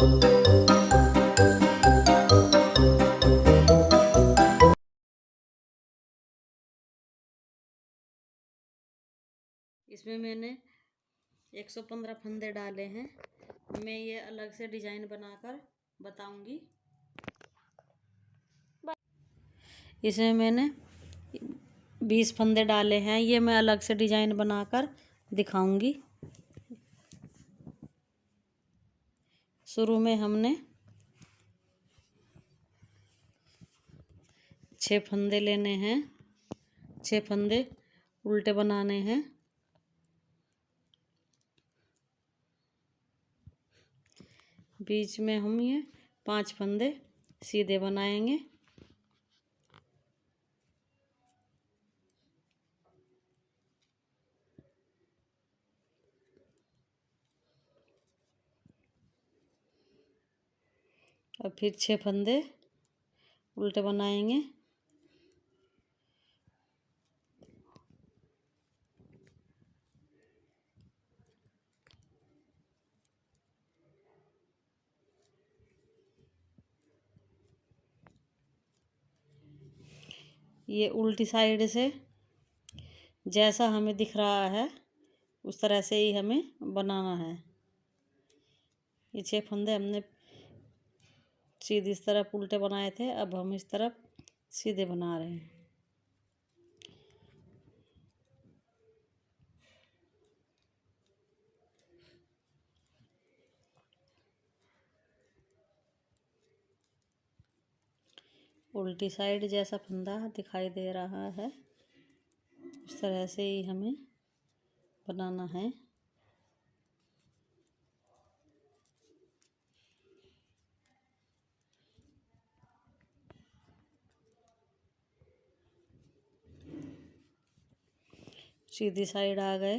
इसमें मैंने 115 फंदे डाले हैं। मैं ये अलग से डिजाइन बनाकर बताऊंगी। इसमें मैंने 20 फंदे डाले हैं, ये मैं अलग से डिजाइन बनाकर दिखाऊंगी। शुरू में हमने 6 फंदे लेने हैं, 6 फंदे उल्टे बनाने हैं। बीच में हम ये 5 फंदे सीधे बनाएंगे। और फिर 6 फंदे उल्टे बनाएंगे। ये उल्टी साइड से जैसा हमें दिख रहा है उस तरह से ही हमें बनाना है। ये 6 फंदे हमने सीधी इस तरफ उल्टे बनाए थे, अब हम इस तरफ सीधे बना रहे हैं। उल्टी साइड जैसा फंदा दिखाई दे रहा है उस तरह से ही हमें बनाना है। सीधी साइड आ गए।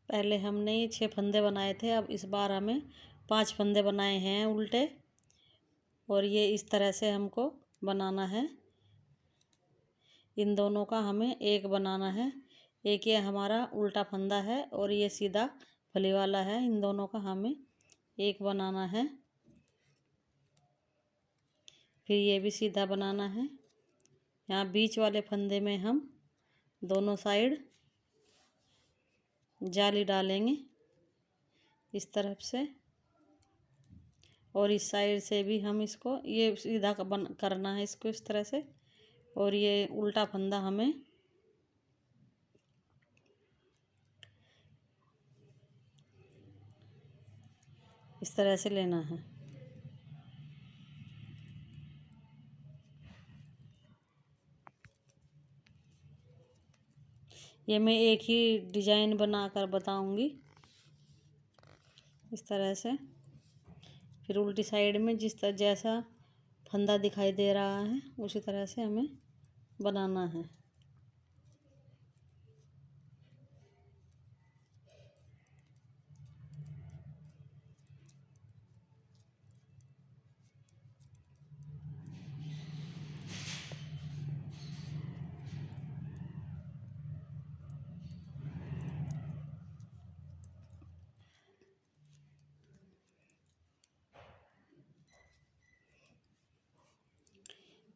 पहले हमने ये 6 फंदे बनाए थे, अब इस बार हमें 5 फंदे बनाए हैं उल्टे, और ये इस तरह से हमको बनाना है। इन दोनों का हमें एक बनाना है। एक ये हमारा उल्टा फंदा है और ये सीधा फली वाला है, इन दोनों का हमें एक बनाना है। फिर ये भी सीधा बनाना है। यहाँ बीच वाले फंदे में हम दोनों साइड जाली डालेंगे इस तरफ से, और इस साइड से भी हम इसको ये सीधा करना है इसको इस तरह से, और ये उल्टा फंदा हमें इस तरह से लेना है। ये मैं एक ही डिजाइन बनाकर बताऊंगी इस तरह से। फिर उल्टी साइड में जिस तरह जैसा फंदा दिखाई दे रहा है उसी तरह से हमें बनाना है।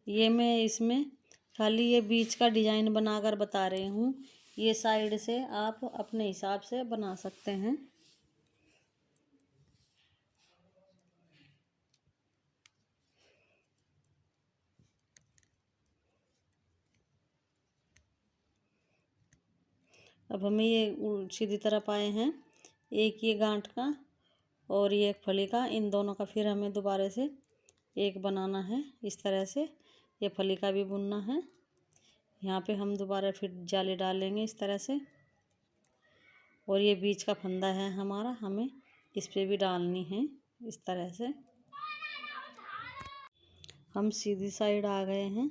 ये मैं इसमें खाली ये बीच का डिजाइन बनाकर बता रही हूँ, ये साइड से आप अपने हिसाब से बना सकते हैं। अब हमें ये सीधी तरफ आए हैं, एक ये गांठ का और ये एक फली का, इन दोनों का फिर हमें दोबारा से एक बनाना है इस तरह से। ये फली का भी बुनना है। यहाँ पे हम दोबारा फिर जाली डालेंगे इस तरह से, और ये बीच का फंदा है हमारा, हमें इस पे भी डालनी है इस तरह से। हम सीधी साइड आ गए हैं।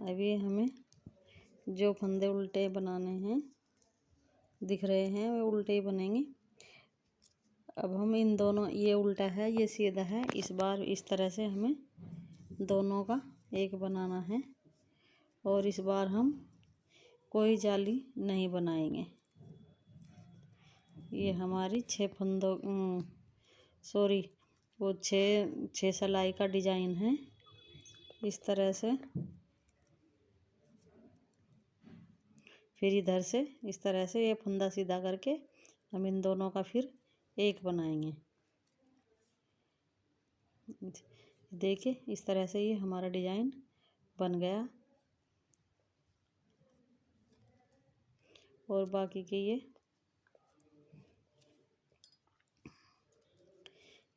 अभी हमें जो फंदे उल्टे बनाने हैं दिख रहे हैं वे उल्टे ही बनेंगे। अब हम इन दोनों, ये उल्टा है ये सीधा है, इस बार इस तरह से हमें दोनों का एक बनाना है। और इस बार हम कोई जाली नहीं बनाएंगे। ये हमारी 6 फंदों सॉरी वो 6 सिलाई का डिजाइन है। इस तरह से फिर इधर से इस तरह से ये फंदा सीधा करके हम इन दोनों का फिर एक बनाएंगे। देखिए इस तरह से ये हमारा डिजाइन बन गया। और बाकी के ये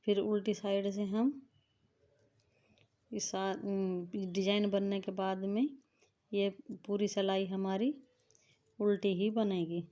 फिर उल्टी साइड से हम इस डिजाइन बनने के बाद में ये पूरी सिलाई हमारी उल्टी ही बनेगी।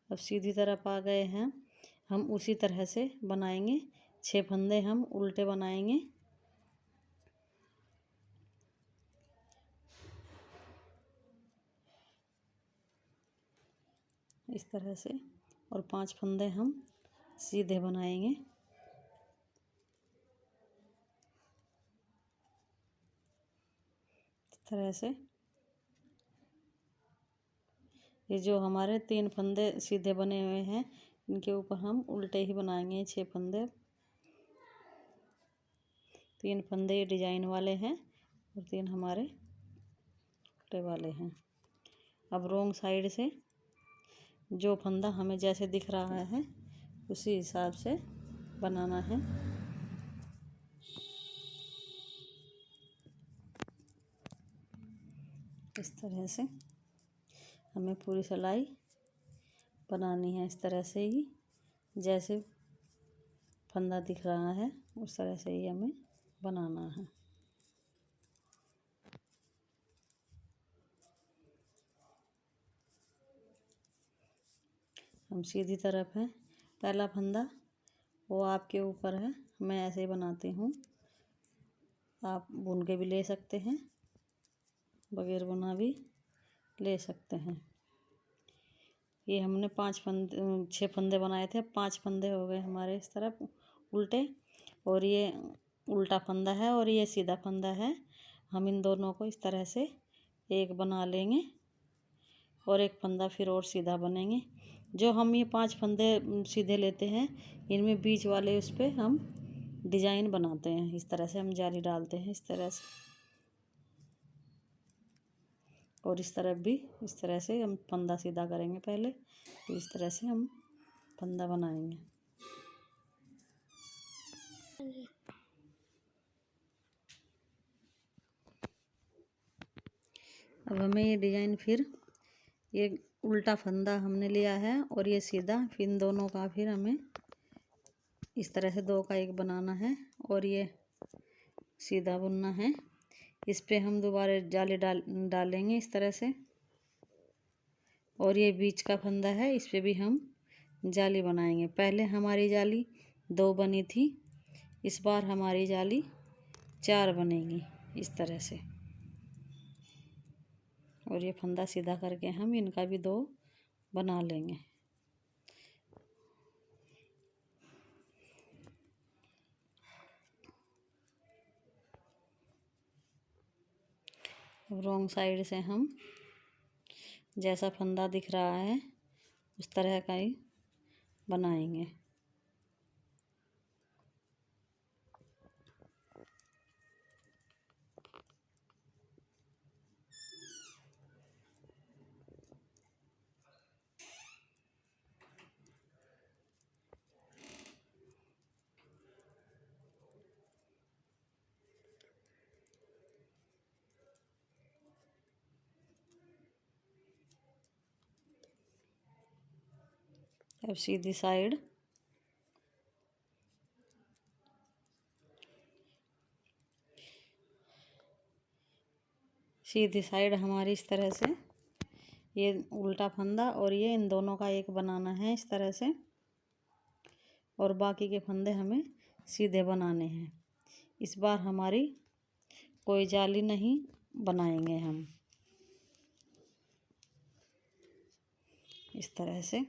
अब सीधी तरफ आ गए हैं। हम उसी तरह से बनाएंगे 6 फंदे हम उल्टे बनाएंगे। इस तरह से और 5 फंदे हम सीधे बनाएंगे। इस तरह से ये जो हमारे 3 फंदे सीधे बने हुए हैं इनके ऊपर हम उल्टे ही बनाएंगे 6 फंदे। 3 फंदे ये डिजाइन वाले हैं और 3 हमारे उल्टे वाले हैं। अब रोंग साइड से जो फंदा हमें जैसे दिख रहा है उसी हिसाब से बनाना है। इस तरह से हमें पूरी सिलाई बनानी है। इस तरह से ही जैसे फंदा दिख रहा है उस तरह से ही हमें बनाना है। हम सीधी तरफ है। पहला फंदा वो आपके ऊपर है, मैं ऐसे ही बनाती हूँ। आप बुन के भी ले सकते हैं, बगैर बुना भी ले सकते हैं। ये हमने 6 फंदे बनाए थे, 5 फंदे हो गए हमारे इस तरफ उल्टे। और ये उल्टा फंदा है और ये सीधा फंदा है। हम इन दोनों को इस तरह से एक बना लेंगे और एक फंदा फिर और सीधा बनेंगे। जो हम ये 5 फंदे सीधे लेते हैं इनमें बीच वाले उस पर हम डिजाइन बनाते हैं। इस तरह से हम जाली डालते हैं इस तरह से। और इस तरफ भी इस तरह से हम फंदा सीधा करेंगे पहले, तो इस तरह से हम फंदा बनाएंगे। अब हमें ये डिजाइन फिर ये उल्टा फंदा हमने लिया है और ये सीधा, फिर इन दोनों का फिर हमें इस तरह से 2 का एक बनाना है और ये सीधा बुनना है। इस पे हम दोबारा जाली डालेंगे इस तरह से। और ये बीच का फंदा है, इस पे भी हम जाली बनाएंगे। पहले हमारी जाली 2 बनी थी, इस बार हमारी जाली 4 बनेगी इस तरह से। और ये फंदा सीधा करके हम इनका भी 2 बना लेंगे। रॉन्ग साइड से हम जैसा फंदा दिख रहा है उस तरह का ही बनाएंगे। अब सीधी साइड हमारी इस तरह से ये उल्टा फंदा और ये इन दोनों का एक बनाना है इस तरह से। और बाकी के फंदे हमें सीधे बनाने हैं। इस बार हमारी कोई जाली नहीं बनाएंगे हम। इस तरह से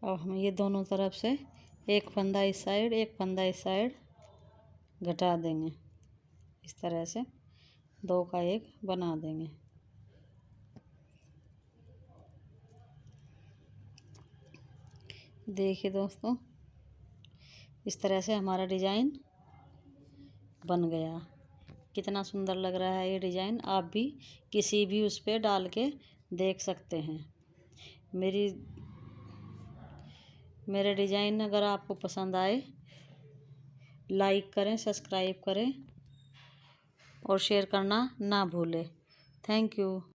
अब हम ये दोनों तरफ से एक फंदा इस साइड एक फंदा इस साइड घटा देंगे। इस तरह से दो का एक बना देंगे। देखिए दोस्तों, इस तरह से हमारा डिज़ाइन बन गया। कितना सुंदर लग रहा है ये डिज़ाइन। आप भी किसी भी उस पे डाल के देख सकते हैं। मेरे डिज़ाइन अगर आपको पसंद आए, लाइक करें, सब्सक्राइब करें और शेयर करना ना भूलें। Thank you.